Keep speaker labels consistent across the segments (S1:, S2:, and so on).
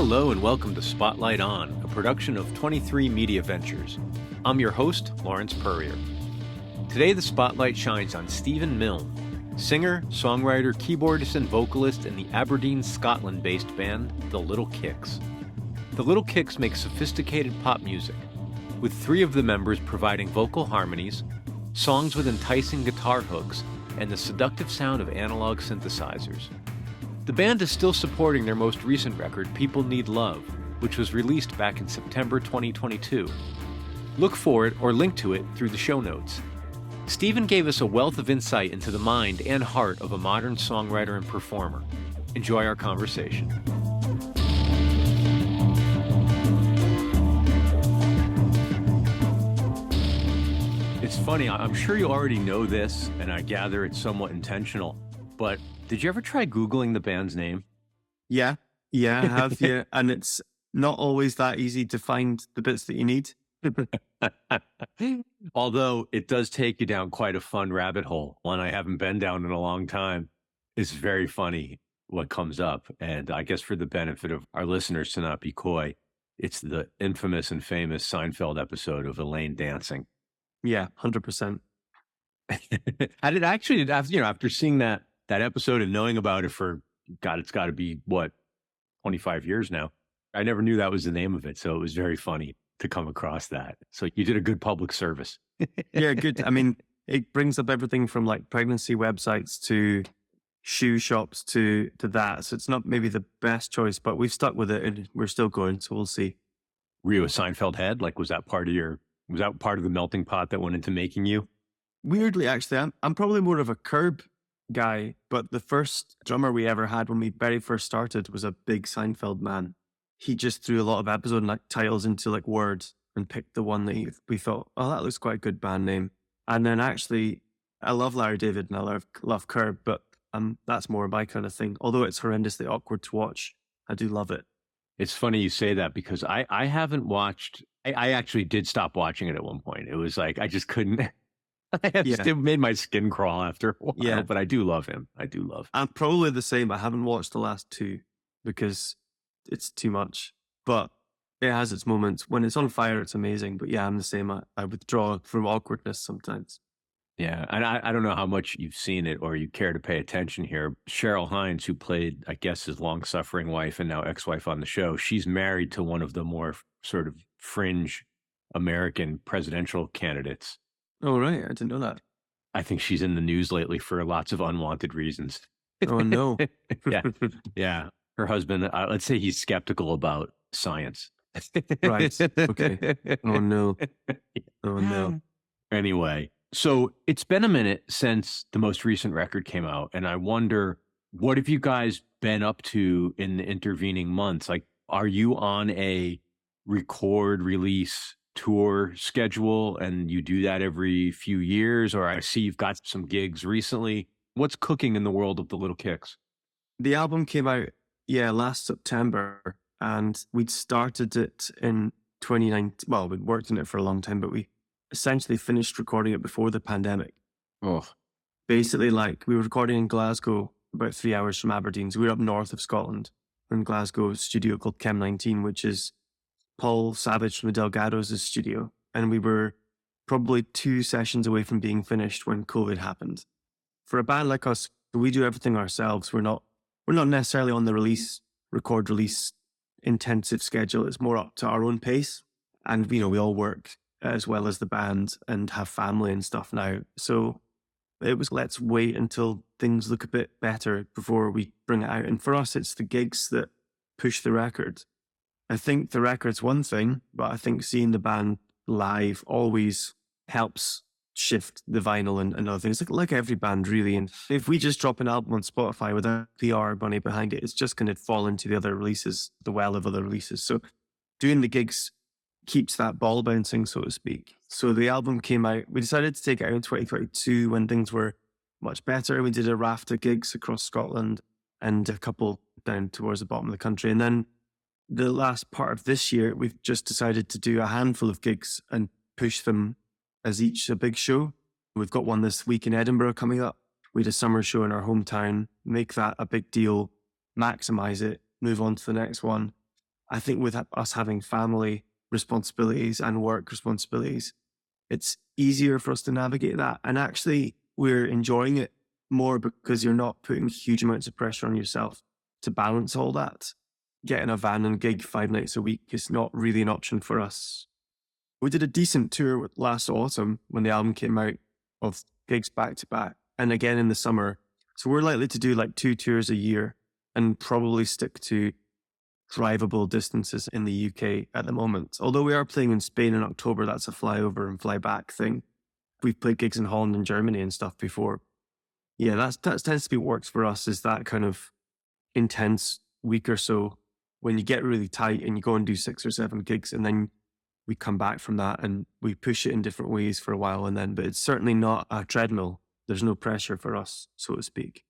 S1: Hello and welcome to Spotlight On, a production of 23 Media Ventures. I'm your host, Lawrence Purrier. Today the spotlight shines on Steven Milne, singer, songwriter, keyboardist, and vocalist in the Aberdeen, Scotland-based band The Little Kicks. The Little Kicks make sophisticated pop music, with 3 of the members providing vocal harmonies, songs with enticing guitar hooks, and the seductive sound of analog synthesizers. The band is still supporting their most recent record, People Need Love, which was released back in September 2022. Look for it or link to it through the show notes. Steven gave us a wealth of insight into the mind and heart of a modern songwriter and performer. Enjoy our conversation. It's funny, I'm sure you already know this, and I gather it's somewhat intentional, but did you ever try Googling the band's name?
S2: Yeah, I have, yeah. And it's not always that easy to find the bits that you need.
S1: Although it does take you down quite a fun rabbit hole, one I haven't been down in a long time. It's very funny what comes up. And I guess for the benefit of our listeners to not be coy, it's the infamous and famous Seinfeld episode of Elaine dancing.
S2: Yeah, 100%.
S1: How did actually, after seeing that episode and knowing about it for, God, it's got to be, 25 years now. I never knew that was the name of it. So it was very funny to come across that. So you did a good public service.
S2: Yeah, good. I mean, it brings up everything from like pregnancy websites to shoe shops to that. So it's not maybe the best choice, but we've stuck with it and we're still going. So we'll see.
S1: Were you a Seinfeld head? Like, was that part of the melting pot that went into making you?
S2: Weirdly, actually, I'm probably more of a Curb guy, but the first drummer we ever had when we very first started was a big Seinfeld man. He just threw a lot of episode titles into like Word and picked the one that we thought, oh, that looks quite a good band name. And then actually, I love Larry David and I love Curb, but that's more my kind of thing. Although it's horrendously awkward to watch, I do love it.
S1: It's funny you say that because I haven't watched, I actually did stop watching it at one point. It was like, I just couldn't. It made my skin crawl after a while, but I do love him.
S2: I'm probably the same. I haven't watched the last 2 because it's too much, but it has its moments. When it's on fire, it's amazing. But yeah, I'm the same. I withdraw from awkwardness sometimes.
S1: Yeah, and I don't know how much you've seen it or you care to pay attention here. Cheryl Hines, who played, I guess, his long-suffering wife and now ex-wife on the show, she's married to one of the more sort of fringe American presidential candidates.
S2: Oh, right. I didn't know that.
S1: I think she's in the news lately for lots of unwanted reasons.
S2: Oh, no.
S1: Yeah. Her husband, let's say he's skeptical about science.
S2: Right. Okay. Oh, no.
S1: Anyway, so it's been a minute since the most recent record came out. And I wonder, what have you guys been up to in the intervening months? Like, are you on a record release tour schedule and you do that every few years? Or I see you've got some gigs recently. What's cooking in the world of the Little Kicks?
S2: The album came out, last September, and we'd started it in 2019. Well, we'd worked on it for a long time, but we essentially finished recording it before the pandemic.
S1: Oh.
S2: Basically, like, we were recording in Glasgow, about 3 hours from Aberdeen. So we were up north of Scotland in Glasgow, a studio called Chem 19, which is Paul Savage from the Delgados' studio. And we were probably 2 sessions away from being finished when COVID happened. For a band like us, we do everything ourselves. We're not necessarily on the record release intensive schedule. It's more up to our own pace. And, we all work as well as the band and have family and stuff now. So it was, let's wait until things look a bit better before we bring it out. And for us, it's the gigs that push the record. I think the record's one thing, but I think seeing the band live always helps shift the vinyl and other things, like every band really. And if we just drop an album on Spotify without PR money behind it, it's just going to fall into the other releases, the well of other releases. So doing the gigs keeps that ball bouncing, so to speak. So the album came out, we decided to take it out in 2022 when things were much better. We did a raft of gigs across Scotland and a couple down towards the bottom of the country. And then the last part of this year, we've just decided to do a handful of gigs and push them as each a big show. We've got one this week in Edinburgh coming up. We had a summer show in our hometown, make that a big deal, maximize it, move on to the next one. I think with us having family responsibilities and work responsibilities, it's easier for us to navigate that. And actually, we're enjoying it more because you're not putting huge amounts of pressure on yourself to balance all that. Getting a van and gig 5 nights a week is not really an option for us. We did a decent tour last autumn when the album came out of gigs back to back, and again in the summer. So we're likely to do like 2 tours a year and probably stick to drivable distances in the UK at the moment. Although we are playing in Spain in October, that's a flyover and fly back thing. We've played gigs in Holland and Germany and stuff before. Yeah, that tends to be what works for us, is that kind of intense week or so when you get really tight and you go and do 6 or 7 gigs, and then we come back from that and we push it in different ways for a while, and then, but it's certainly not a treadmill. There's no pressure for us, so to speak.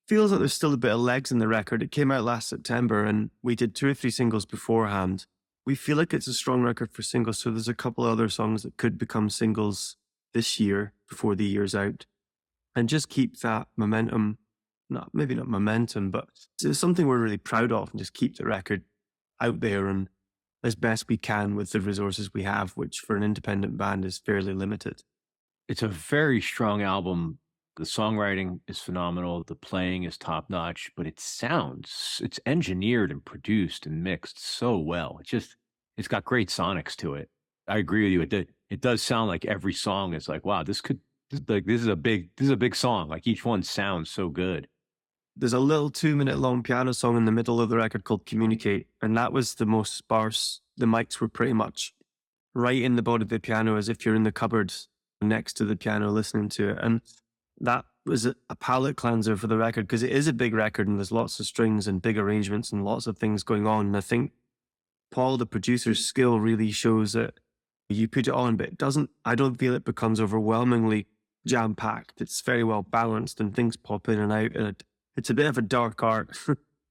S2: Feels like there's still a bit of legs in the record. It came out last September and we did 2 or 3 singles beforehand. We feel like it's a strong record for singles, so there's a couple of other songs that could become singles this year before the year's out. And just keep that momentum, maybe not momentum, but it's something we're really proud of, and just keep the record out there and as best we can with the resources we have, which for an independent band is fairly limited.
S1: It's a very strong album. The songwriting is phenomenal. The playing is top notch, but it's engineered and produced and mixed so well. It's got great sonics to it. I agree with you. It does sound like every song is like, wow, this is a big song. Like each one sounds so good.
S2: There's a little 2-minute long piano song in the middle of the record called Communicate, and that was the most sparse. The mics were pretty much right in the body of the piano, as if you're in the cupboard next to the piano listening to it. And that was a palate cleanser for the record, because it is a big record and there's lots of strings and big arrangements and lots of things going on. And I think Paul, the producer's skill, really shows that you put it on, but I don't feel it becomes overwhelmingly jam-packed. It's very well balanced and things pop in and out. And it's a bit of a dark art,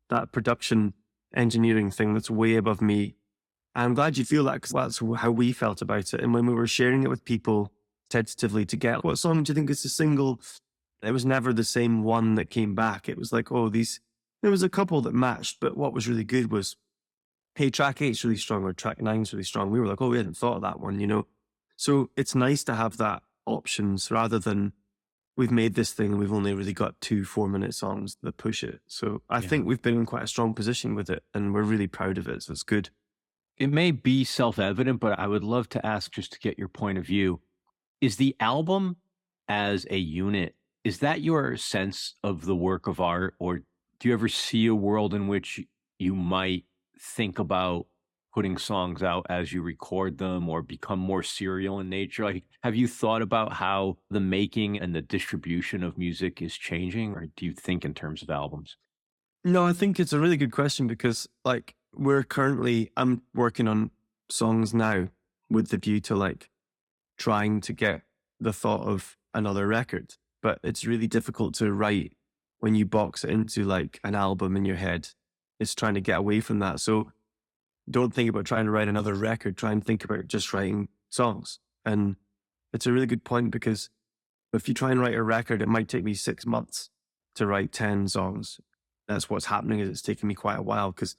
S2: that production engineering thing that's way above me. I'm glad you feel that, because that's how we felt about it. And when we were sharing it with people tentatively to get, what song do you think is a single? It was never the same one that came back. It was like, there was a couple that matched, but what was really good was, hey, track 8's really strong or track 9's really strong. We were like, oh, we hadn't thought of that one, you know? So it's nice to have that options rather than we've made this thing and we've only really got 2 4-minute songs that push it. So I think we've been in quite a strong position with it and we're really proud of it. So it's good.
S1: It may be self-evident, but I would love to ask, just to get your point of view, is the album as a unit, is that your sense of the work of art? Or do you ever see a world in which you might think about putting songs out as you record them or become more serial in nature? Like, have you thought about how the making and the distribution of music is changing, or do you think in terms of albums?
S2: No, I think it's a really good question, because like I'm working on songs now with the view to like trying to get the thought of another record, but it's really difficult to write when you box it into like an album in your head. It's trying to get away from that. So don't think about trying to write another record, try and think about just writing songs. And it's a really good point, because if you try and write a record, it might take me 6 months to write 10 songs. That's what's happening, is it's taking me quite a while, because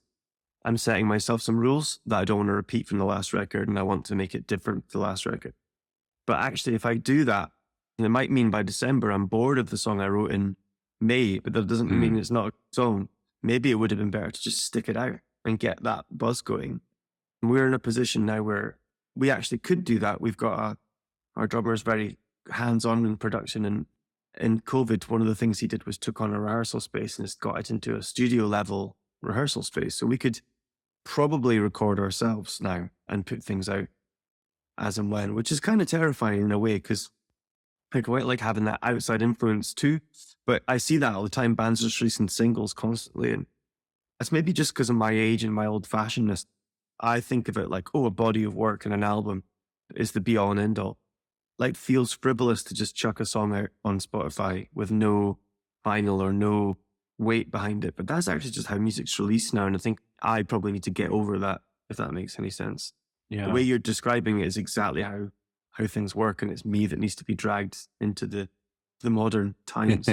S2: I'm setting myself some rules that I don't want to repeat from the last record, and I want to make it different to the last record. But actually, if I do that, it might mean by December I'm bored of the song I wrote in May, but that doesn't mean it's not a song. Maybe it would have been better to just stick it out and get that buzz going. And we're in a position now where we actually could do that. We've got our drummer is very hands-on in production, and in COVID, one of the things he did was took on a rehearsal space and has got it into a studio level rehearsal space. So we could probably record ourselves now and put things out as and when, which is kind of terrifying in a way, because I quite like having that outside influence too. But I see that all the time. Bands just releasing singles constantly, and it's maybe just because of my age and my old-fashionedness. I think of it like, oh, a body of work and an album is the be-all and end-all. Like, feels frivolous to just chuck a song out on Spotify with no vinyl or no weight behind it. But that's actually just how music's released now, and I think I probably need to get over that, if that makes any sense.
S1: Yeah.
S2: The way you're describing it is exactly how things work, and it's me that needs to be dragged into the modern times.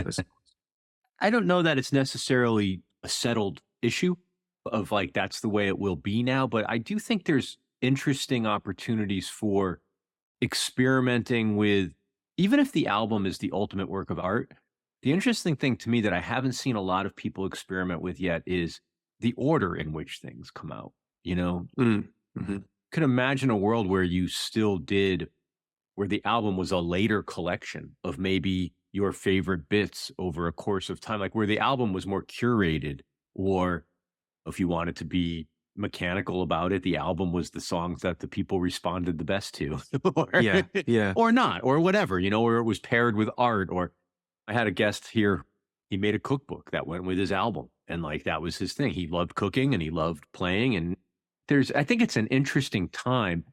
S1: I don't know that it's necessarily a settled issue, of like, that's the way it will be now. But I do think there's interesting opportunities for experimenting with, even if the album is the ultimate work of art, the interesting thing to me that I haven't seen a lot of people experiment with yet is the order in which things come out. You know,
S2: Mm. Hmm.
S1: could imagine a world where you still did, where the album was a later collection of maybe your favorite bits over a course of time, like where the album was more curated, or if you wanted to be mechanical about it, the album was the songs that the people responded the best to, or,
S2: Yeah. Yeah.
S1: or not, or whatever, you know, or it was paired with art. Or I had a guest here, he made a cookbook that went with his album. And like, that was his thing. He loved cooking and he loved playing. And I think it's an interesting time,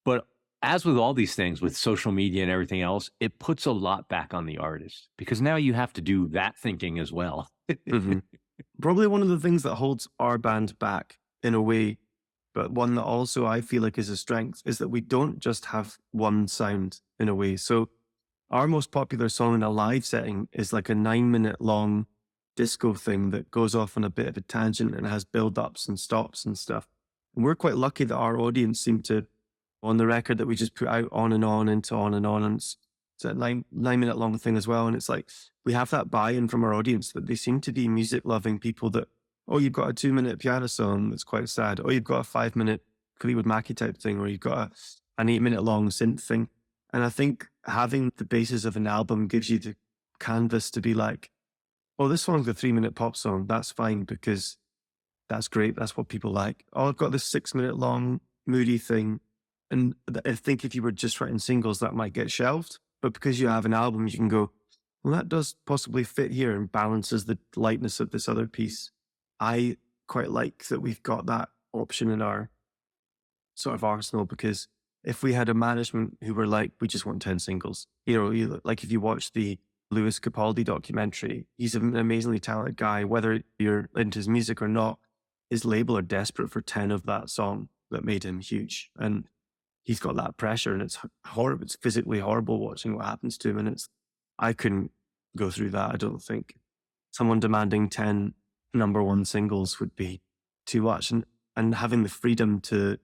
S1: but as with all these things with social media and everything else, it puts a lot back on the artist because now you have to do that thinking as well.
S2: Hmm. Probably one of the things that holds our band back in a way, but one that also I feel like is a strength, is that we don't just have one sound in a way. So our most popular song in a live setting is like a 9-minute long disco thing that goes off on a bit of a tangent and has build-ups and stops and stuff. And we're quite lucky that our audience seem to, on the record that we just put out On and On into On and On, and it's a 9-minute long thing as well. And it's like, we have that buy-in from our audience that they seem to be music-loving people that, oh, you've got a 2-minute piano song that's quite sad. Oh, you've got a 5-minute Fleetwood Mac type thing, or you've got an 8-minute long synth thing. And I think having the basis of an album gives you the canvas to be like, oh, this song's a 3-minute pop song. That's fine because that's great. That's what people like. Oh, I've got this 6-minute long moody thing. And I think if you were just writing singles, that might get shelved. But because you have an album, you can go, well, that does possibly fit here and balances the lightness of this other piece. I quite like that we've got that option in our sort of arsenal, because if we had a management who were like, we just want 10 singles, like if you watch the Lewis Capaldi documentary, he's an amazingly talented guy. Whether you're into his music or not, his label are desperate for 10 of that song that made him huge. And he's got that pressure, and it's horrible. It's physically horrible watching what happens to him. And I couldn't go through that. I don't think someone demanding 10 number one singles would be too much. And having the freedom to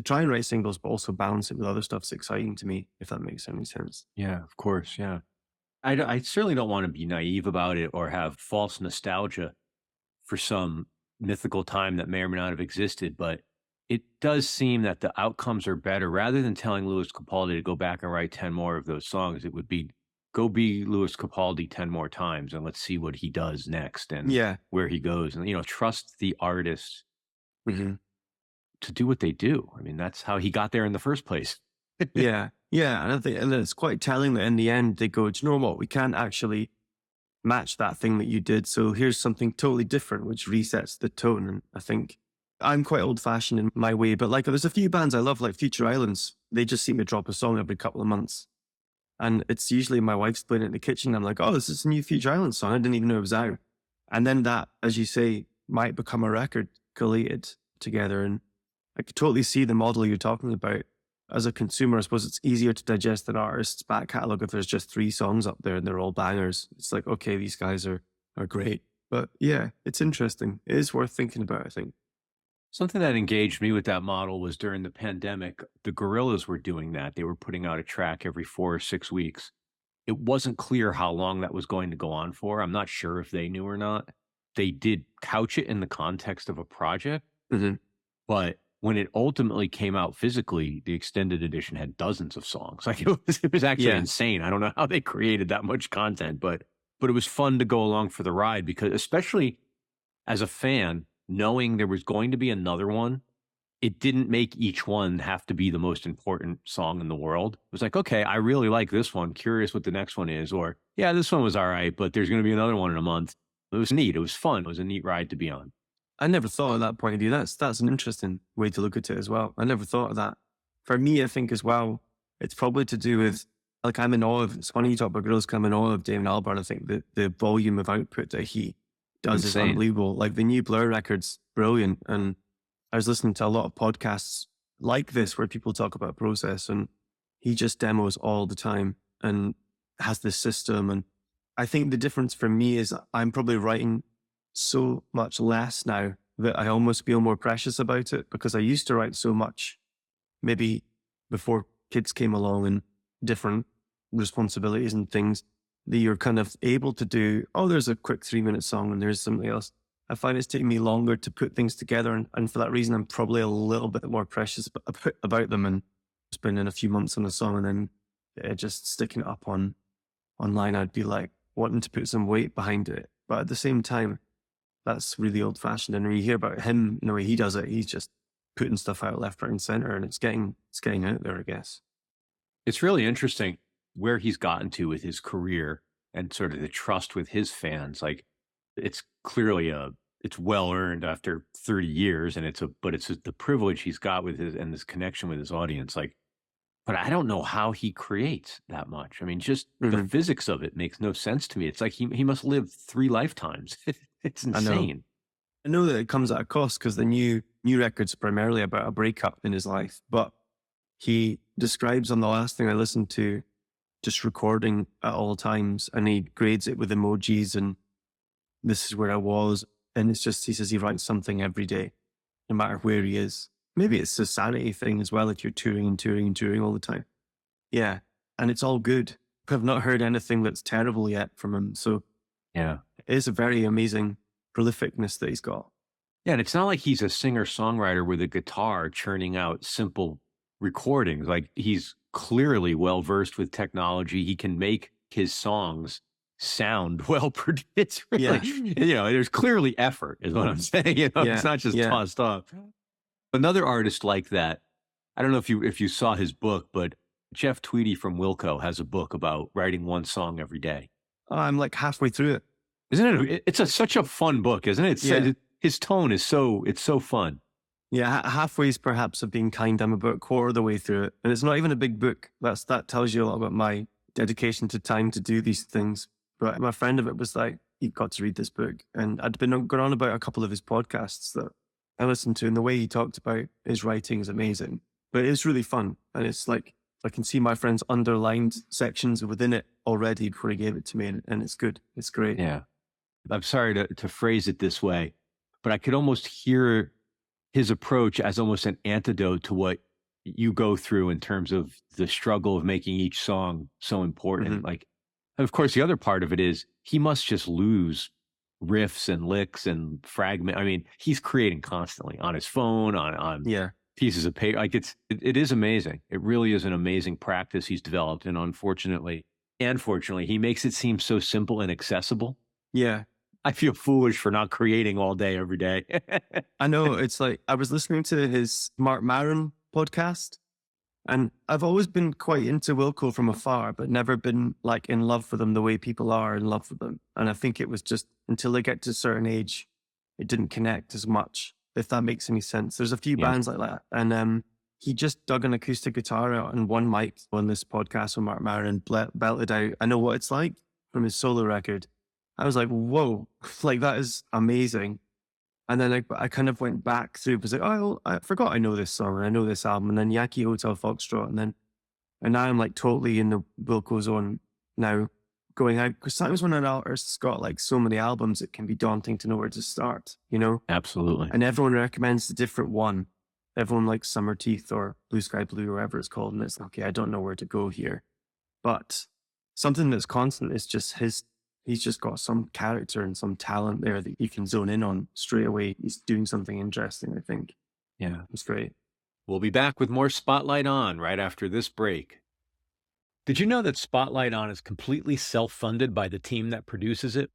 S2: try and write singles, but also balance it with other stuff's exciting to me, if that makes any sense.
S1: Yeah, of course. Yeah. I certainly don't want to be naive about it or have false nostalgia for some mythical time that may or may not have existed, but it does seem that the outcomes are better. Rather than telling Lewis Capaldi to go back and write 10 more of those songs, it would be, go be Lewis Capaldi 10 more times and let's see what he does next and where he goes. And, trust the artist to do what they do. I mean, that's how he got there in the first place.
S2: Yeah. And it's quite telling that in the end they go, do you know what? We can't actually match that thing that you did. So here's something totally different, which resets the tone. And I think I'm quite old fashioned in my way, but like there's a few bands I love, like Future Islands. They just seem to drop a song every couple of months. And it's usually my wife's playing it in the kitchen. I'm like, oh, this is a new Future Islands song. I didn't even know it was out. And then that, as you say, might become a record collated together. And I could totally see the model you're talking about. As a consumer, I suppose it's easier to digest an artist's back catalogue if there's just 3 songs up there and they're all bangers. It's like, okay, these guys are great. But yeah, it's interesting. It is worth thinking about, I think.
S1: Something that engaged me with that model was during the pandemic, the Gorillaz were doing that. They were putting out a track every 4 or 6 weeks. It wasn't clear how long that was going to go on for. I'm not sure if they knew or not. They did couch it in the context of a project, but when it ultimately came out physically, the extended edition had dozens of songs. Like it was actually insane. I don't know how they created that much content, but it was fun to go along for the ride, because especially as a fan, knowing there was going to be another one, it didn't make each one have to be the most important song in the world. It was like, okay, I really like this one. Curious what the next one is. Or, yeah, this one was all right, but there's going to be another one in a month. It was neat. It was fun. It was a neat ride to be on.
S2: I never thought of that point of view. That's an interesting way to look at it as well. I never thought of that. For me, I think as well, it's probably to do with, like, I'm in awe of, it's funny you talk about Gorillaz, I'm in awe of Damon Albarn. I think the volume of output that he does is unbelievable. Like the new Blur record's brilliant. And I was listening to a lot of podcasts like this where people talk about process, and he just demos all the time and has this system. And I think the difference for me is I'm probably writing so much less now that I almost feel more precious about it because I used to write so much, maybe before kids came along and different responsibilities and things, that you're kind of able to do, oh, there's a quick 3-minute song and there's something else. I find it's taking me longer to put things together. And for that reason, I'm probably a little bit more precious about them and spending a few months on a song and then just sticking it up online. I'd be like wanting to put some weight behind it. But at the same time, that's really old fashioned. And when you hear about him, the way he does it, he's just putting stuff out left, right, and center, and it's getting out there, I guess.
S1: It's really interesting where he's gotten to with his career and sort of the trust with his fans. Like, it's clearly it's well earned after 30 years, and it's the privilege he's got with his and this connection with his audience. Like, but I don't know how he creates that much. I mean, just the physics of it makes no sense to me. It's like he must live 3 lifetimes. It's insane.
S2: I know that it comes at a cost because the new record's primarily about a breakup in his life, but he describes on the last thing I listened to, just recording at all times, and he grades it with emojis and this is where I was. And it's just, he says he writes something every day, no matter where he is. Maybe it's a sanity thing as well, if you're touring all the time. Yeah. And it's all good. I've not heard anything that's terrible yet from him. So
S1: yeah,
S2: it is a very amazing prolificness that he's got.
S1: Yeah. And it's not like he's a singer-songwriter with a guitar churning out simple recordings. Like, he's clearly well-versed with technology. He can make his songs sound well produced. It's really, there's clearly effort is what I'm saying. It's not just tossed off. Another artist like that, I don't know if you saw his book, but Jeff Tweedy from Wilco has a book about writing one song every day.
S2: Oh, I'm like halfway through it.
S1: Isn't it? It's such a fun book, isn't it? His tone is it's so fun.
S2: Yeah, halfway is perhaps of being kind. I'm about a quarter of the way through it. And it's not even a big book. That tells you a lot about my dedication to time to do these things. But my friend of it was like, you've got to read this book. And I'd been going on about a couple of his podcasts that I listened to, and the way he talked about his writing is amazing. But it's really fun. And it's like, I can see my friend's underlined sections within it already before he gave it to me. And it's good. It's great.
S1: Yeah. I'm sorry to phrase it this way, but I could almost hear his approach as almost an antidote to what you go through in terms of the struggle of making each song so important. Like, of course, the other part of it is he must just lose riffs and licks and fragment. I mean, he's creating constantly on his phone, on pieces of paper. Like, it is amazing. It really is an amazing practice he's developed. And unfortunately, and fortunately, he makes it seem so simple and accessible.
S2: Yeah.
S1: I feel foolish for not creating all day, every day.
S2: I know. It's like, I was listening to his Mark Maron podcast, and I've always been quite into Wilco from afar, but never been like in love with them the way people are in love with them. And I think it was just until they get to a certain age, it didn't connect as much, if that makes any sense. There's a few bands like that. And he just dug an acoustic guitar out and one mic on this podcast with Mark Maron, belted out I Know What It's Like from his solo record. I was like, whoa, like that is amazing. And then I kind of went back through, was like, oh, I forgot I know this song and I know this album. And then Yankee Hotel Foxtrot. And now I'm like totally in the Wilco zone now, going out. Because sometimes when an artist's got like so many albums, it can be daunting to know where to start,
S1: Absolutely.
S2: And everyone recommends a different one. Everyone likes Summer Teeth or Blue Sky Blue, or whatever it's called. And it's like, okay, I don't know where to go here. But something that's constant is just he's just got some character and some talent there that you can zone in on straight away. He's doing something interesting, I think.
S1: Yeah.
S2: It's great.
S1: We'll be back with more Spotlight On right after this break. Did you know that Spotlight On is completely self-funded by the team that produces it?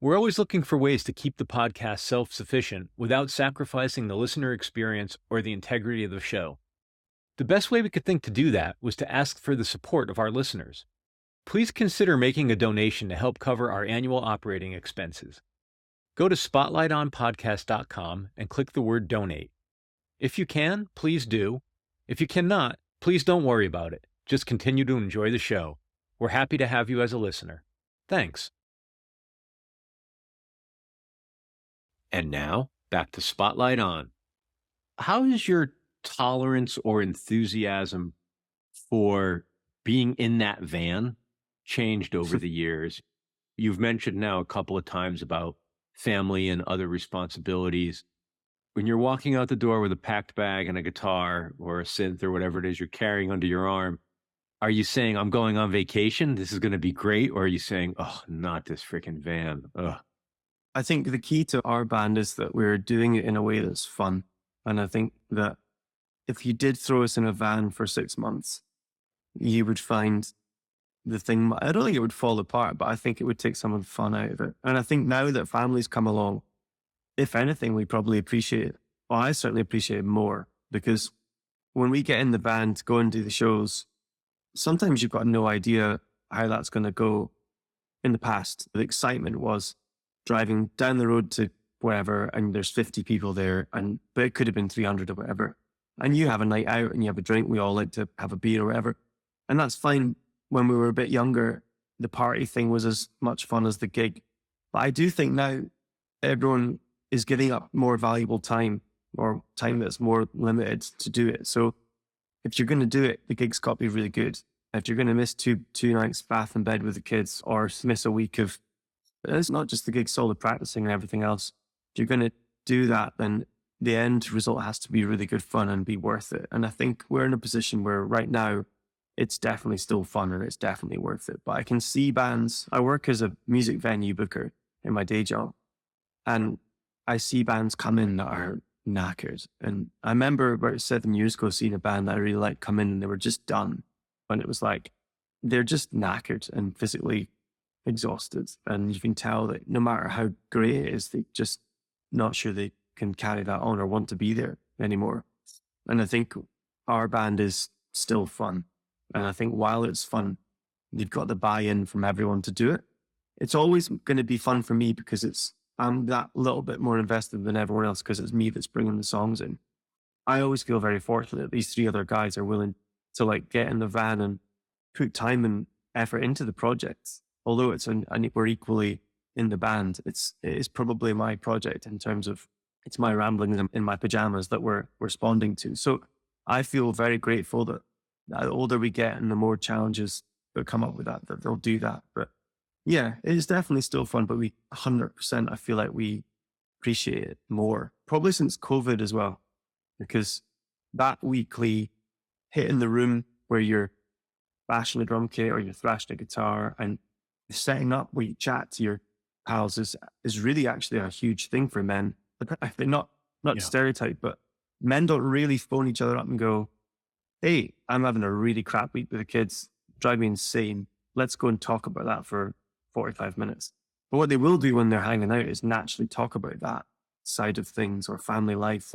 S1: We're always looking for ways to keep the podcast self-sufficient without sacrificing the listener experience or the integrity of the show. The best way we could think to do that was to ask for the support of our listeners. Please consider making a donation to help cover our annual operating expenses. Go to spotlightonpodcast.com and click the word donate. If you can, please do. If you cannot, please don't worry about it. Just continue to enjoy the show. We're happy to have you as a listener. Thanks. And now, back to Spotlight On. How is your tolerance or enthusiasm for being in that van changed over the years? You've mentioned now a couple of times about family and other responsibilities. When you're walking out the door with a packed bag and a guitar or a synth or whatever it is you're carrying under your arm, are you saying, I'm going on vacation, this is going to be great? Or are you saying, oh, not this freaking van? Ugh.
S2: I think the key to our band is that we're doing it in a way that's fun. And I think that if you did throw us in a van for 6 months, you would find the thing, I don't think it would fall apart, but I think it would take some of the fun out of it. And I think now that families come along, if anything, we probably appreciate it. Well, I certainly appreciate it more, because when we get in the van to go and do the shows, sometimes you've got no idea how that's going to go. In the past, the excitement was driving down the road to wherever and there's 50 people there, but it could have been 300 or whatever. And you have a night out and you have a drink. We all like to have a beer or whatever. And that's fine. When we were a bit younger, the party thing was as much fun as the gig. But I do think now everyone is giving up more valuable time, or time that's more limited to do it. So if you're going to do it, the gig's got to be really good. If you're going to miss two nights bath and bed with the kids, or miss a week of, it's not just the gig, it's all the practicing and everything else. If you're going to do that, then the end result has to be really good fun and be worth it. And I think we're in a position where right now it's definitely still fun and it's definitely worth it. But I can see bands, I work as a music venue booker in my day job, and I see bands come in that are knackered. And I remember about 7 years ago seeing a band that I really liked come in and they were just done. And it was like, they're just knackered and physically exhausted. And you can tell that no matter how great it is, they're just not sure they can carry that on or want to be there anymore. And I think our band is still fun. And I think while it's fun, you've got the buy-in from everyone to do it. It's always going to be fun for me because I'm that little bit more invested than everyone else because it's me that's bringing the songs in. I always feel very fortunate that these 3 other guys are willing to like get in the van and put time and effort into the project. Although we're equally in the band, it is probably my project in terms of it's my ramblings in my pajamas that we're responding to. So I feel very grateful that the older we get and the more challenges that come up with that they'll do that. But yeah, it is definitely still fun, but we 100%, I feel like we appreciate it more, probably since COVID as well, because that weekly hit in the room where you're bashing a drum kit or you're thrashing a guitar and setting up where you chat to your pals is really actually a huge thing for men. I think not stereotype, but men don't really phone each other up and go, hey, I'm having a really crap week with the kids, drive me insane. Let's go and talk about that for 45 minutes. But what they will do when they're hanging out is naturally talk about that side of things or family life,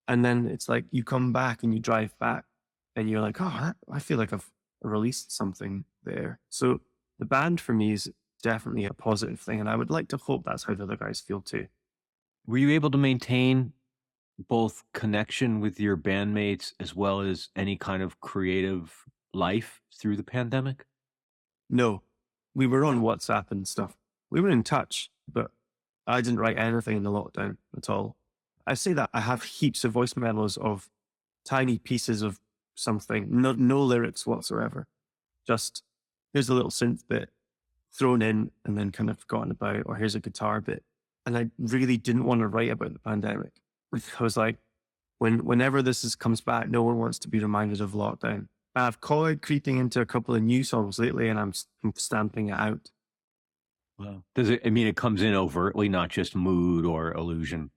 S2: and then it's like you come back and you drive back and you're like, oh, I feel like I've released something there. So the band for me is definitely a positive thing. And I would like to hope that's how the other guys feel too.
S1: Were you able to maintain both connection with your bandmates as well as any kind of creative life through the pandemic?
S2: No, we were on WhatsApp and stuff. We were in touch, but I didn't write anything in the lockdown at all. I say that I have heaps of voice memos of tiny pieces of something, no lyrics whatsoever. Just here's a little synth bit thrown in and then kind of forgotten about, or here's a guitar bit. And I really didn't want to write about the pandemic. I was like, whenever this comes back, no one wants to be reminded of lockdown. I've caught it creeping into a couple of new songs lately and I'm stamping it out.
S1: Wow. It comes in overtly, not just mood or illusion?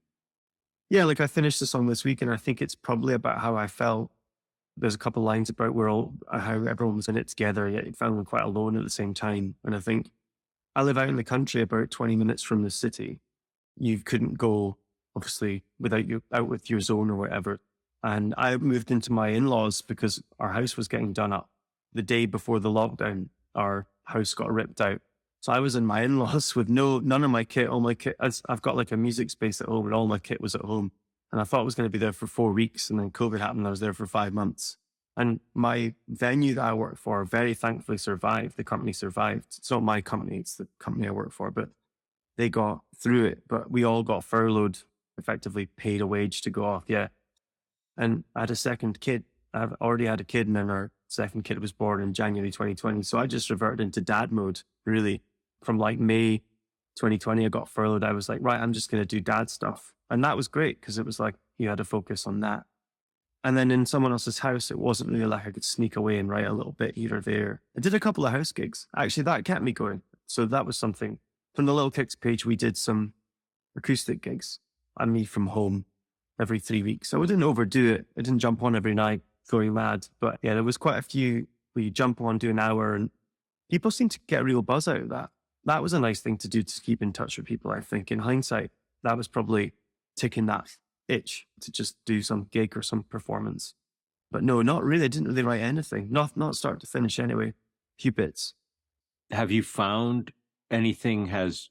S2: Yeah, like I finished the song this week and I think it's probably about how I felt. There's a couple of lines about how everyone was in it together, yet it felt quite alone at the same time. And I think I live out in the country about 20 minutes from the city. You couldn't go, obviously, without you out with your zone or whatever. And I moved into my in-laws because our house was getting done up. The day before the lockdown, our house got ripped out. So I was in my in-laws with none of my kit, all my kit. I've got like a music space at home and all my kit was at home. And I thought I was going to be there for 4 weeks. And then COVID happened. I was there for 5 months. And my venue that I work for very thankfully survived. The company survived. It's not my company. It's the company I work for. But they got through it. But we all got furloughed, effectively paid a wage to go off. Yeah. And I had a second kid. I've already had a kid and then our second kid was born in January 2020. So I just reverted into dad mode, really, from like May 2020, I got furloughed. I was like, right, I'm just going to do dad stuff. And that was great because it was like, you had to focus on that. And then in someone else's house, it wasn't really like I could sneak away and write a little bit here or there. I did a couple of house gigs. Actually, that kept me going. So that was something. From the Little Kicks page, we did some acoustic gigs and me from home every 3 weeks. So I didn't overdo it. I didn't jump on every night going mad. But yeah, there was quite a few where you jump on, do an hour, and people seem to get a real buzz out of that. That was a nice thing to do to keep in touch with people, I think. In hindsight, that was probably ticking that itch to just do some gig or some performance. But no, not really. I didn't really write anything. Not start to finish anyway. A few bits.
S1: Have you found anything has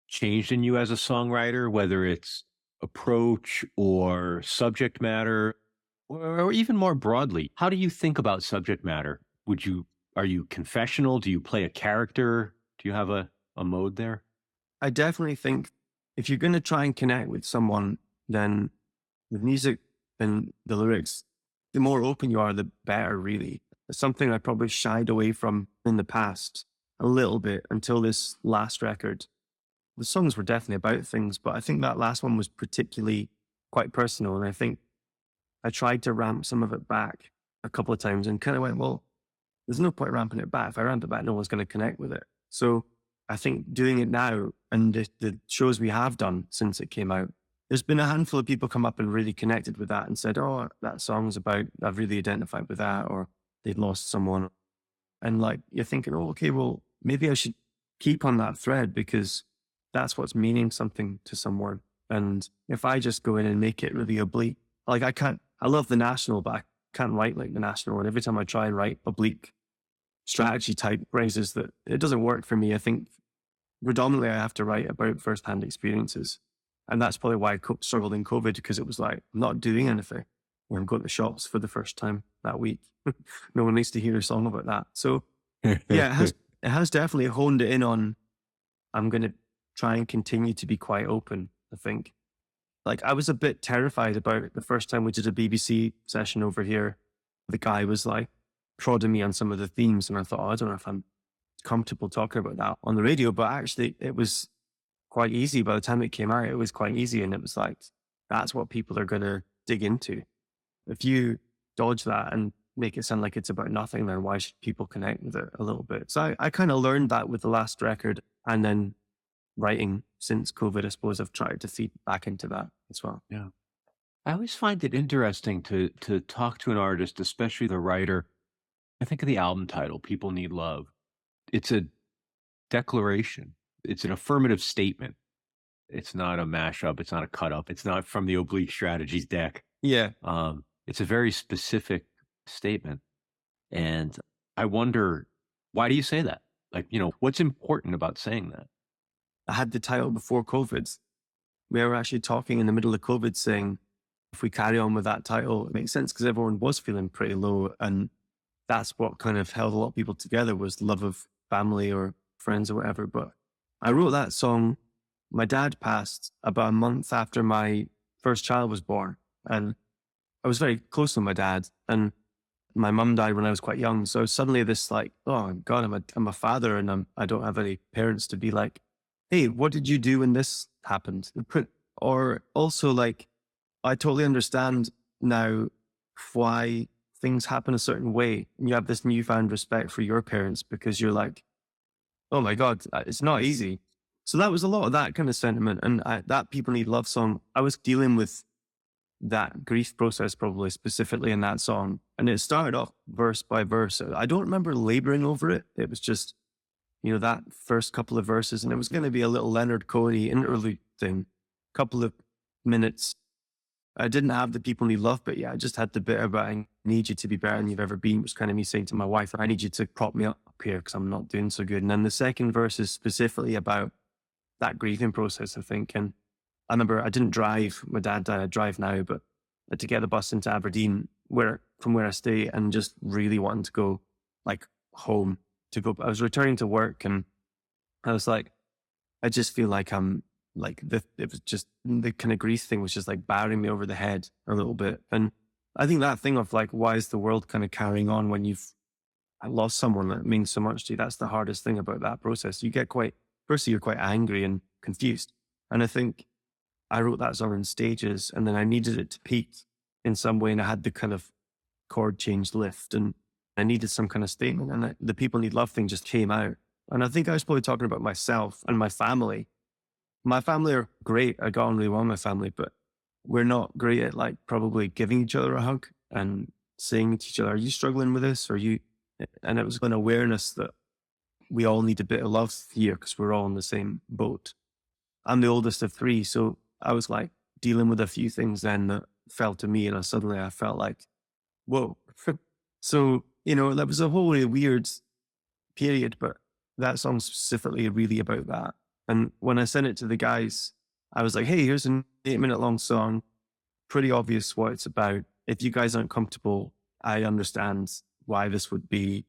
S1: changed in you as a songwriter, whether it's approach or subject matter, or even more broadly? How do you think about subject matter? Are you confessional? Do you play a character? Do you have a mode there?
S2: I definitely think if you're going to try and connect with someone, then with music and the lyrics, the more open you are, the better, really. It's something I probably shied away from in the past a little bit until this last record. The songs were definitely about things, but I think that last one was particularly quite personal. And I think I tried to ramp some of it back a couple of times and kind of went, well, there's no point ramping it back. If I ramp it back, no one's going to connect with it. So I think doing it now and the shows we have done since it came out, there's been a handful of people come up and really connected with that and said, oh, that song's about, I've really identified with that, or they'd lost someone. And like, you're thinking, oh, okay, well, maybe I should keep on that thread because that's what's meaning something to someone. And if I just go in and make it really oblique, like I love The National, but I can't write like The National. And every time I try and write oblique strategy type phrases, that it doesn't work for me. I think predominantly I have to write about firsthand experiences. And that's probably why I struggled in COVID, because it was like, I'm not doing anything. Or I'm going to the shops for the first time that week. No one needs to hear a song about that. So yeah, it has definitely honed it in on, I'm going to try and continue to be quite open, I think. Like I was a bit terrified about it the first time we did a BBC session over here. The guy was like prodding me on some of the themes and I thought, oh, I don't know if I'm comfortable talking about that on the radio, but actually it was quite easy. By the time it came out, it was quite easy. And it was like, that's what people are going to dig into. If you dodge that and make it sound like it's about nothing, then why should people connect with it a little bit? So I kind of learned that with the last record, and then writing since COVID, I suppose I've tried to feed back into that as well.
S1: Yeah. I always find it interesting to talk to an artist, especially the writer. I think of the album title, People Need Love. It's a declaration. It's an affirmative statement. It's not a mashup. It's not a cut up. It's not from the Oblique Strategies deck.
S2: Yeah.
S1: It's a very specific statement. And I wonder, why do you say that? Like, what's important about saying that?
S2: I had the title before COVID. We were actually talking in the middle of COVID saying, if we carry on with that title, it makes sense because everyone was feeling pretty low. And that's what kind of held a lot of people together, was love of family or friends or whatever. But I wrote that song. My dad passed about a month after my first child was born. And I was very close with my dad. And my mum died when I was quite young. So suddenly this like, oh God, I'm a father and I don't have any parents to be like, hey, what did you do when this happened? Or also like, I totally understand now why things happen a certain way. And you have this newfound respect for your parents because you're like, oh my God, it's not easy. So that was a lot of that kind of sentiment. And that People Need Love song, I was dealing with that grief process probably specifically in that song. And it started off verse by verse. I don't remember laboring over it. It was just, that first couple of verses, and it was going to be a little Leonard Cohen interlude thing, couple of minutes. I didn't have the People Need Love bit yet. I just had the bit about I need you to be better than you've ever been, which was kind of me saying to my wife, I need you to prop me up here because I'm not doing so good. And then the second verse is specifically about that grieving process, I think. And I remember I didn't drive. My dad died. I drive now, but I had to get the bus into Aberdeen, from where I stay, and just really wanting to go like home. I was returning to work and I was like, I just feel like I'm like, it was just the kind of grief thing was just like battering me over the head a little bit. And I think that thing of like, why is the world kind of carrying on when you've lost someone that means so much to you? That's the hardest thing about that process. You get quite firstly, you're quite angry and confused. And I think I wrote that song in stages, and then I needed it to peak in some way. And I had the kind of chord change lift, and I needed some kind of statement. And the People Need Love thing just came out. And I think I was probably talking about myself and my family. My family are great. I got on really well with my family, but we're not great at like probably giving each other a hug and saying to each other, are you struggling with this? Or you, and it was an awareness that we all need a bit of love here because we're all in the same boat. I'm the oldest of three. So I was like dealing with a few things then that fell to me. And suddenly I felt like, whoa. So, that was a whole really weird period, but that song specifically really about that. And when I sent it to the guys, I was like, hey, here's an 8-minute long song. Pretty obvious what it's about. If you guys aren't comfortable, I understand why this would be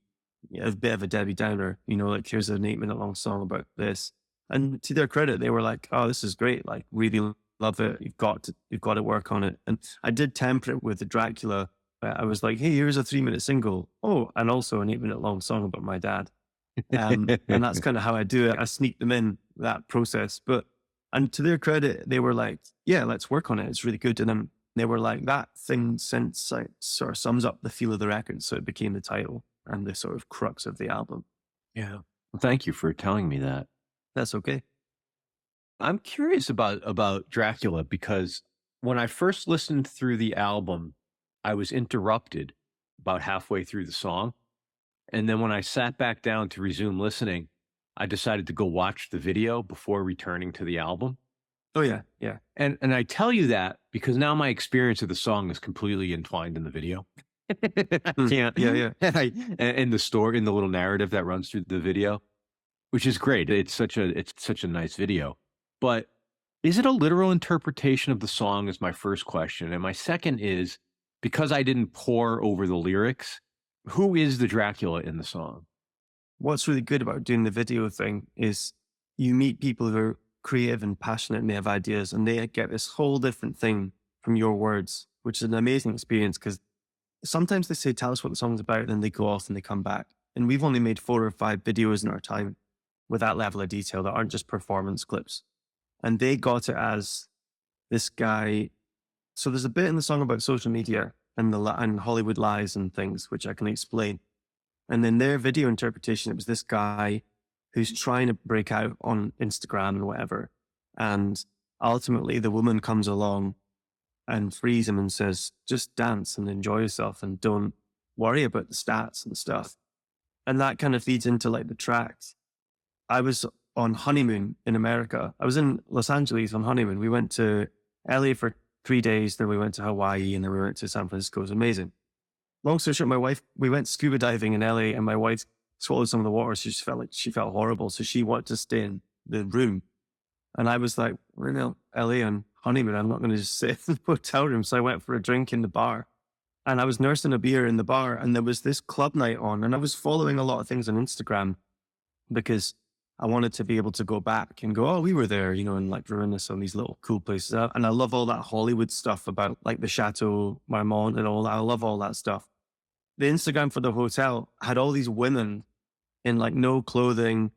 S2: a bit of a Debbie Downer. Like here's an 8-minute long song about this. And to their credit, they were like, oh, this is great. Like really love it. You've got to work on it. And I did temper it with the Dracula. I was like, hey, here's a 3-minute single. Oh, and also an 8-minute long song about my dad. And that's kind of how I do it. I sneak them in that process. And to their credit, they were like, yeah, let's work on it. It's really good. And then they were like, that thing sort of sums up the feel of the record. So it became the title and the sort of crux of the album.
S1: Yeah. Well, thank you for telling me that.
S2: That's okay.
S1: I'm curious about Dracula because when I first listened through the album, I was interrupted about halfway through the song. And then when I sat back down to resume listening, I decided to go watch the video before returning to the album.
S2: Oh, yeah. Yeah.
S1: And I tell you that because now my experience of the song is completely entwined in the video. I can't.
S2: Yeah.
S1: In the story, in the little narrative that runs through the video, which is great. It's such a nice video. But is it a literal interpretation of the song is my first question. And my second is, because I didn't pore over the lyrics, who is the Dracula in the song?
S2: What's really good about doing the video thing is you meet people who are creative and passionate and they have ideas and they get this whole different thing from your words, which is an amazing experience because sometimes they say, tell us what the song's about, and then they go off and they come back. And we've only made 4 or 5 videos in our time with that level of detail that aren't just performance clips. And they got it as this guy. So there's a bit in the song about social media and Hollywood lies and things, which I can explain. And then their video interpretation, it was this guy who's trying to break out on Instagram and whatever. And ultimately the woman comes along and frees him and says, just dance and enjoy yourself and don't worry about the stats and stuff. And that kind of feeds into like the tracks. I was on honeymoon in America. I was in Los Angeles on honeymoon. We went to LA for 3 days, then we went to Hawaii, and then we went to San Francisco. It was amazing. Long story short, we went scuba diving in LA, and my wife swallowed some of the water, so she felt horrible. So she wanted to stay in the room. And I was like, we're in LA on honeymoon. I'm not going to just sit in the hotel room. So I went for a drink in the bar. And I was nursing a beer in the bar, and there was this club night on. And I was following a lot of things on Instagram because I wanted to be able to go back and go, oh, we were there, and like reminisce on these little cool places. And I love all that Hollywood stuff about like the Chateau Marmont and all that. I love all that stuff. The Instagram for the hotel had all these women in like no clothing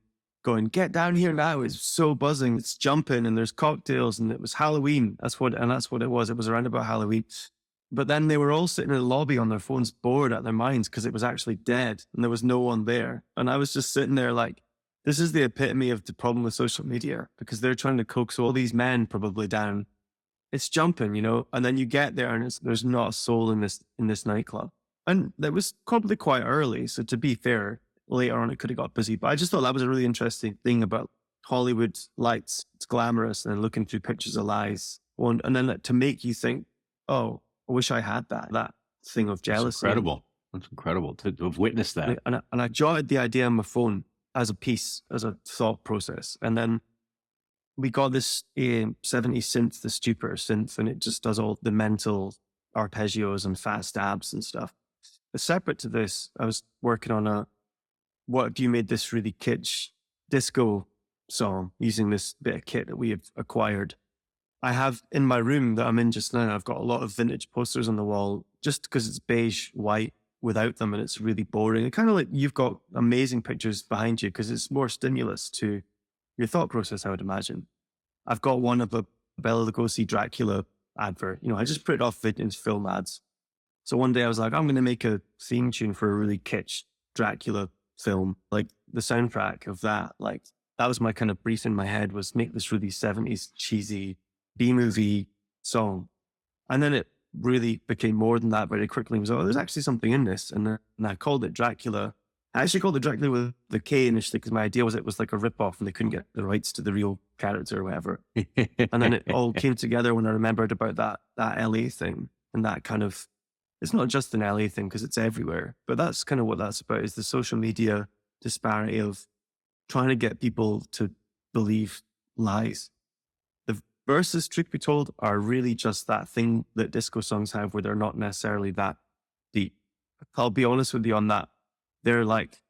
S2: going, get down here now. It's so buzzing. It's jumping and there's cocktails and it was Halloween. That's what it was. It was around about Halloween. But then they were all sitting in the lobby on their phones, bored out of their minds because it was actually dead and there was no one there. And I was just sitting there like, this is the epitome of the problem with social media because they're trying to coax all these men probably down. It's jumping, and then you get there and there's not a soul in this nightclub. And that was probably quite early. So to be fair, later on it could have got busy. But I just thought that was a really interesting thing about Hollywood lights. It's glamorous and looking through pictures of lies. And then to make you think, oh, I wish I had that thing of jealousy.
S1: That's incredible to have witnessed that.
S2: And I jotted the idea on my phone as a piece, as a thought process. And then we got this 70s synth, the Stupor synth, and it just does all the mental arpeggios and fast stabs and stuff. But separate to this, I was working on what if you made this really kitsch disco song using this bit of kit that we have acquired. I have in my room that I'm in just now, I've got a lot of vintage posters on the wall just because it's beige, white, without them, and it's really boring. It kind of like you've got amazing pictures behind you because it's more stimulus to your thought process, I would imagine. I've got one of a Bela Lugosi Dracula advert. I just put it off into film ads. So one day I was like, I'm going to make a theme tune for a really kitsch Dracula film, like the soundtrack of that. Like that was my kind of brief in my head, was make this really 70s cheesy B-movie song. And then it really became more than that very quickly. It was, there's actually something in this. And I called it Dracula. I actually called it Dracula with the K initially because my idea was it was like a rip-off and they couldn't get the rights to the real character or whatever. And then it all came together when I remembered about that LA thing and that kind of, it's not just an LA thing because it's everywhere, but that's kind of what that's about, is the social media disparity of trying to get people to believe lies. The verses, truth be told, are really just that thing that disco songs have where they're not necessarily that deep. I'll be honest with you on that. They're like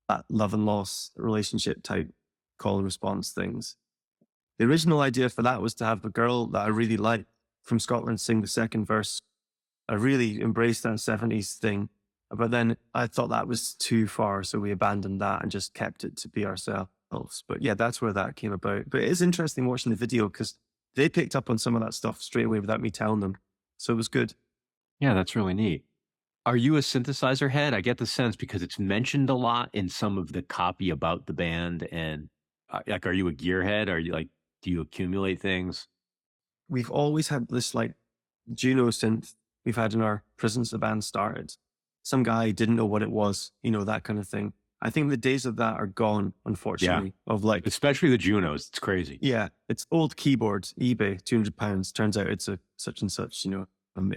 S2: that love and loss relationship type call and response things. The original idea for that was to have a girl that I really liked from Scotland sing the second verse. I really embraced that 70s thing, but then I thought that was too far, so we abandoned that and just kept it to be ourselves. But yeah, that's where that came about. But it is interesting watching the video because they picked up on some of that stuff straight away without me telling them. So it was good.
S1: Yeah, that's really neat. Are you a synthesizer head? I get the sense because it's mentioned a lot in some of the copy about the band. And like, are you a gearhead? Are you like, do you accumulate things?
S2: We've always had this like Juno synth we've had in our prison since the band started. Some guy didn't know what it was, that kind of thing. I think the days of that are gone, unfortunately.
S1: Yeah.
S2: Of like,
S1: especially the Junos. It's crazy.
S2: Yeah. It's old keyboards, eBay, £200. Turns out it's a such and such,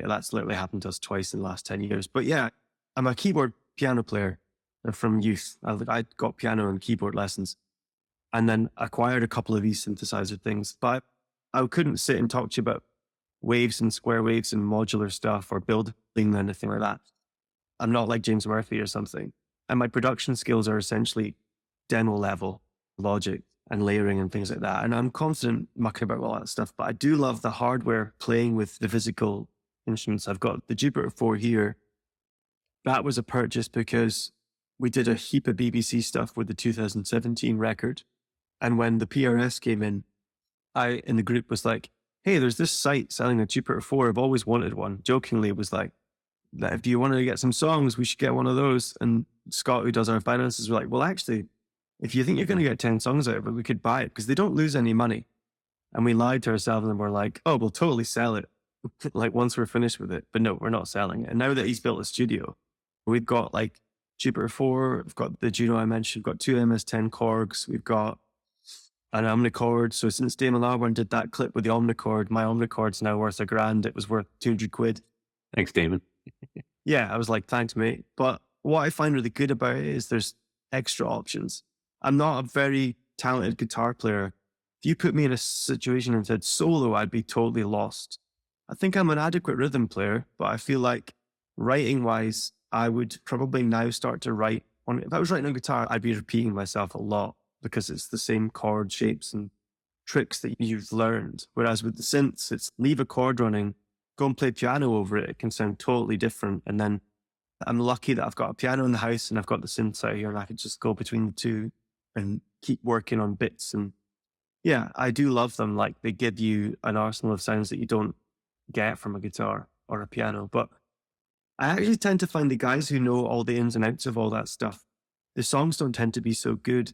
S2: that's literally happened to us twice in the last 10 years. But yeah, I'm a keyboard piano player from youth. I got piano and keyboard lessons and then acquired a couple of these synthesizer things. But I couldn't sit and talk to you about waves and square waves and modular stuff or building anything like that. I'm not like James Murphy or something. And my production skills are essentially demo level logic and layering and things like that. And I'm confident mucking about all that stuff, but I do love the hardware playing with the physical instruments. I've got the Jupiter 4 here. That was a purchase because we did a heap of BBC stuff with the 2017 record. And when the PRS came in, I, in the group, was like, hey, there's this site selling a Jupiter 4. I've always wanted one. Jokingly, it was like, if you want to get some songs, we should get one of those. And Scott, who does our finances, was like, well, actually, if you think you're going to get 10 songs out of it, we could buy it because they don't lose any money. And we lied to ourselves and we're like, oh, we'll totally sell it. Like once we're finished with it. But no, we're not selling it. And now that he's built a studio, we've got like Jupiter 4, we've got the Juno I mentioned, we've got 2 MS-10 Korgs, we've got an omnichord. So since Damon Albarn did that clip with the omnichord, my omnichord's now worth £1,000. It was worth 200 quid.
S1: Thanks, Damon.
S2: Yeah, I was like, thanks, mate. But what I find really good about it is there's extra options. I'm not a very talented guitar player. If you put me in a situation and said solo, I'd be totally lost. I think I'm an adequate rhythm player, but I feel like writing-wise, I would probably now start to write on. If I was writing on guitar, I'd be repeating myself a lot because it's the same chord shapes and tricks that you've learned. Whereas with the synths, it's leave a chord running, go and play piano over it. It can sound totally different. And then I'm lucky that I've got a piano in the house and I've got the synths out here and I could just go between the two and keep working on bits. And yeah, I do love them. Like they give you an arsenal of sounds that you don't get from a guitar or a piano. But I actually tend to find the guys who know all the ins and outs of all that stuff, the songs don't tend to be so good.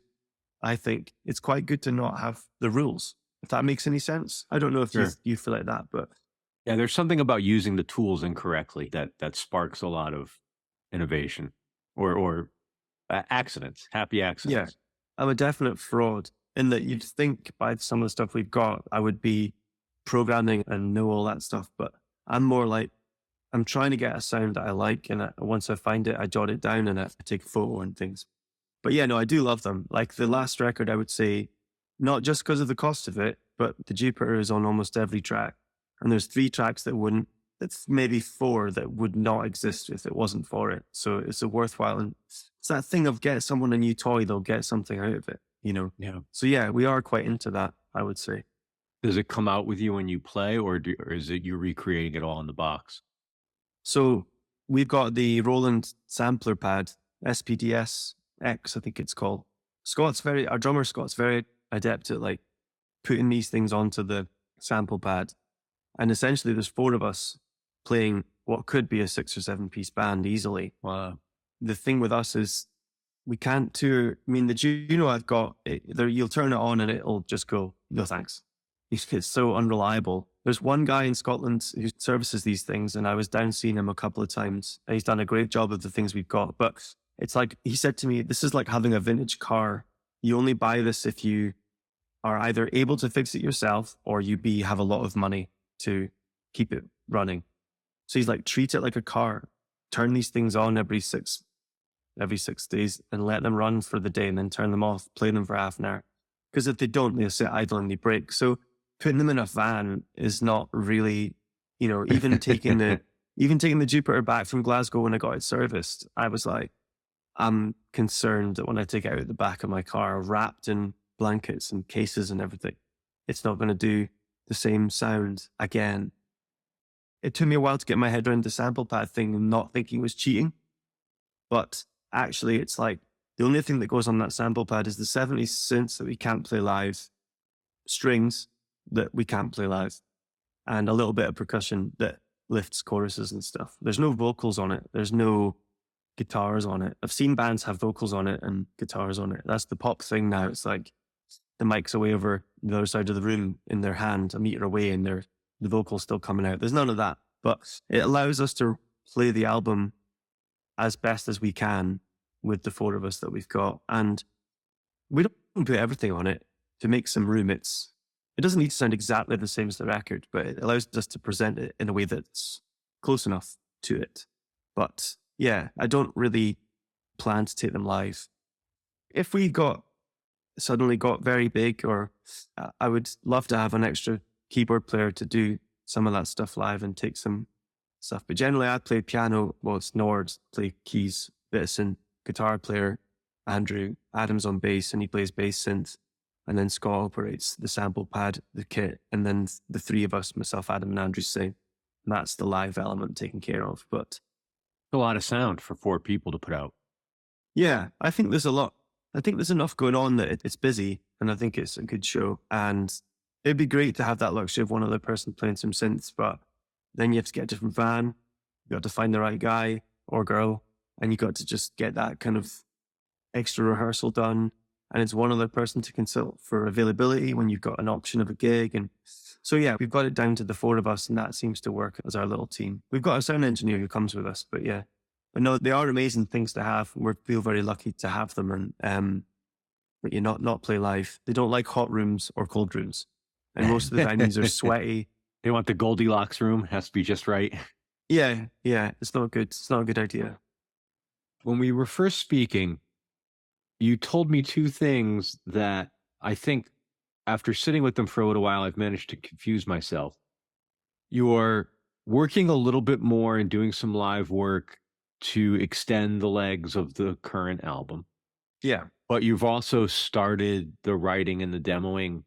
S2: I think it's quite good to not have the rules, if that makes any sense. I don't know if you feel like that, but
S1: yeah, there's something about using the tools incorrectly that sparks a lot of innovation or accidents, happy accidents.
S2: Yeah, I'm a definite fraud in that you'd think by some of the stuff we've got, I would be programming and know all that stuff, but I'm more like, I'm trying to get a sound that I like, and once I find it, I jot it down and I take a photo and things. But yeah, no, I do love them. Like the last record, I would say, not just because of the cost of it, but the Jupiter is on almost every track. And there's 3 tracks that wouldn't, it's maybe 4 that would not exist if it wasn't for it. So it's a worthwhile, and it's that thing of get someone a new toy, they'll get something out of it, you know?
S1: Yeah.
S2: So yeah, we are quite into that, I would say.
S1: Does it come out with you when you play or is it you recreating it all in the box?
S2: So we've got the Roland sampler pad, SPDS X, I think it's called. Our drummer Scott's very adept at like putting these things onto the sample pad. And essentially there's 4 of us playing what could be a 6 or 7 piece band easily.
S1: Wow.
S2: The thing with us is we can't tour. I mean, the Juno I've got, you'll turn it on and it'll just go, no thanks. It's so unreliable. There's one guy in Scotland who services these things, and I was down seeing him a couple of times. He's done a great job of the things we've got. But it's like, he said to me, this is like having a vintage car. You only buy this if you are either able to fix it yourself or you have a lot of money to keep it running. So he's like, treat it like a car. Turn these things on every 6 days and let them run for the day, and then turn them off, play them for half an hour. Because if they don't, they'll sit idle and they break. So putting them in a van is not really, even taking the Jupiter back from Glasgow when I got it serviced, I was like, I'm concerned that when I take it out of the back of my car, wrapped in blankets and cases and everything, it's not going to do the same sound again. It took me a while to get my head around the sample pad thing and not thinking it was cheating. But actually, it's like the only thing that goes on that sample pad is the 70s synths that we can't play live, strings that we can't play live, and a little bit of percussion that lifts choruses and stuff. There's no vocals on it. There's no guitars on it. I've seen bands have vocals on it and guitars on it. That's the pop thing now. It's like the mic's away over the other side of the room in their hand, a meter away, and the vocal's still coming out. There's none of that. But it allows us to play the album as best as we can with the 4 of us that we've got. And we don't put everything on it to make some room. It doesn't need to sound exactly the same as the record, but it allows us to present it in a way that's close enough to it. But yeah, I don't really plan to take them live. If we suddenly got very big, or I would love to have an extra keyboard player to do some of that stuff live and take some stuff. But generally I play piano, it's Nord, play keys, bits, and guitar player, Andrew Adams on bass, and he plays bass synth. And then Scott operates the sample pad, the kit, and then the 3 of us, myself, Adam, and Andrew, sing. And that's the live element taken care of. But
S1: A lot of sound for 4 people to put out.
S2: yeah, I think there's a lot. I think there's enough going on that it's busy, and I think it's a good show. And it'd be great to have that luxury of one other person playing some synths, but then you have to get a different van. You got to find the right guy or girl, and you got to just get that kind of extra rehearsal done. And it's one other person to consult for availability when you've got an option of a gig. And so, yeah, we've got it down to the 4 of us, and that seems to work as our little team. We've got a sound engineer who comes with us, but yeah. But no, they are amazing things to have. We feel very lucky to have them, and but you not play live. They don't like hot rooms or cold rooms, and most of the venues are sweaty.
S1: They want the Goldilocks room, has to be just right.
S2: Yeah, it's not good. It's not a good idea.
S1: When we were first speaking, you told me 2 things that I think, after sitting with them for a little while, I've managed to confuse myself. You are working a little bit more and doing some live work to extend the legs of the current album.
S2: Yeah.
S1: But you've also started the writing and the demoing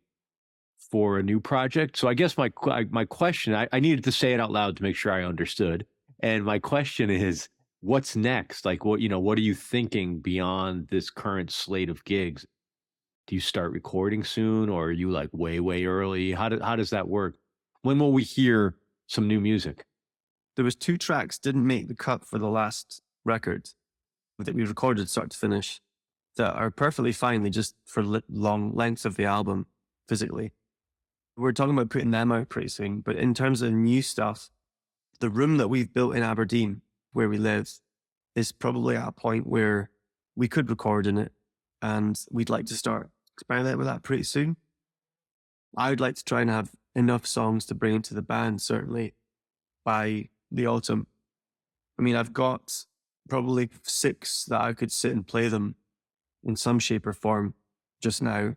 S1: for a new project. So I guess my question, I needed to say it out loud to make sure I understood. And my question is, what's next? Like, what are you thinking beyond this current slate of gigs? Do you start recording soon, or are you like way, way early? How does that work? When will we hear some new music?
S2: There was 2 tracks didn't make the cut for the last record that we recorded start to finish that are perfectly fine. They just for long lengths of the album physically. We're talking about putting them out pretty soon. But in terms of new stuff, the room that we've built in Aberdeen, where we live, is probably at a point where we could record in it, and we'd like to start experimenting with that pretty soon. I would like to try and have enough songs to bring into the band, certainly by the autumn. I mean, I've got probably 6 that I could sit and play them in some shape or form just now.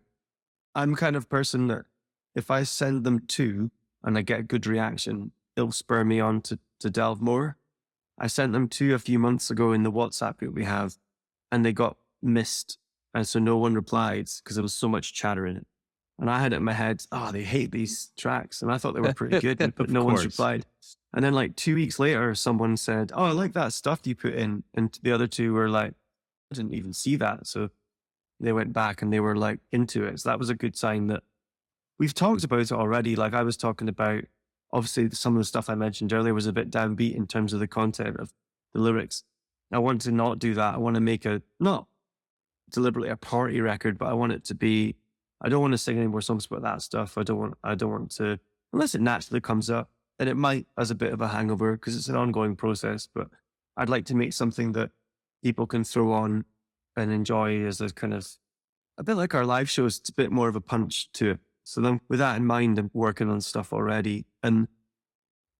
S2: I'm the kind of person that if I send them 2 and I get a good reaction, it'll spur me on to delve more. I sent them 2 a few months ago in the WhatsApp group we have, and they got missed. And so no one replied because there was so much chatter in it. And I had it in my head, they hate these tracks. And I thought they were pretty good, but no one's replied. And then like 2 weeks later, someone said, I like that stuff you put in. And the other 2 were like, I didn't even see that. So they went back and they were like into it. So that was a good sign that we've talked about it already. Like I was talking about, obviously some of the stuff I mentioned earlier was a bit downbeat in terms of the content of the lyrics. I want to not do that. I want to make not deliberately a party record, but I want it to be, I don't want to sing any more songs about that stuff. I don't want to, unless it naturally comes up, and it might as a bit of a hangover because it's an ongoing process, but I'd like to make something that people can throw on and enjoy as a kind of, a bit like our live shows. It's a bit more of a punch to it. So then with that in mind, I'm working on stuff already. And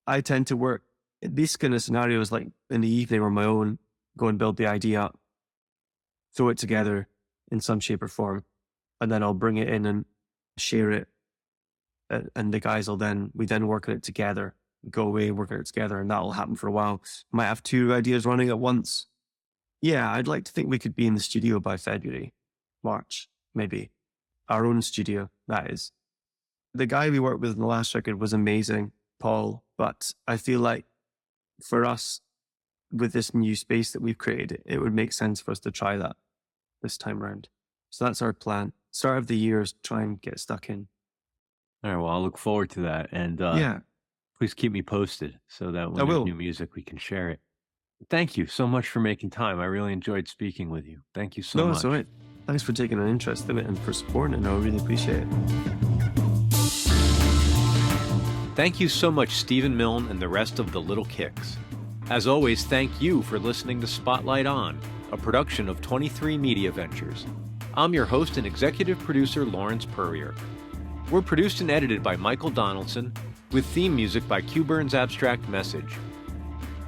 S2: I tend to work in these kind of scenarios, like in the evening on my own, go and build the idea up, throw it together in some shape or form, and then I'll bring it in and share it. And the guys we then work on it together, go away, work on it together, and that'll happen for a while. Might have 2 ideas running at once. Yeah, I'd like to think we could be in the studio by February, March, maybe. Our own studio, that is. The guy we worked with in the last record was amazing, Paul, but I feel like for us, with this new space that we've created, it would make sense for us to try that this time around. So that's our plan. Start of the year is try and get stuck in.
S1: All right, well, I'll look forward to that. And please keep me posted so that when there's new music, we can share it. Thank you so much for making time. I really enjoyed speaking with you. Thank you so much. No,
S2: it's all right. Thanks for taking an interest in it and for supporting it. I really appreciate it.
S1: Thank you so much, Steven Milne and the rest of the Little Kicks. As always, thank you for listening to Spotlight On, a production of 23 Media Ventures. I'm your host and executive producer, Lawrence Purrier. We're produced and edited by Michael Donaldson, with theme music by Q-Burn's Abstract Message.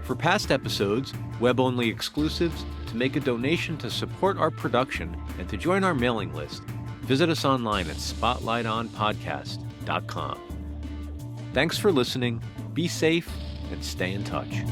S1: For past episodes, web-only exclusives, to make a donation to support our production, and to join our mailing list, visit us online at spotlightonpodcast.com. Thanks for listening, be safe, and stay in touch.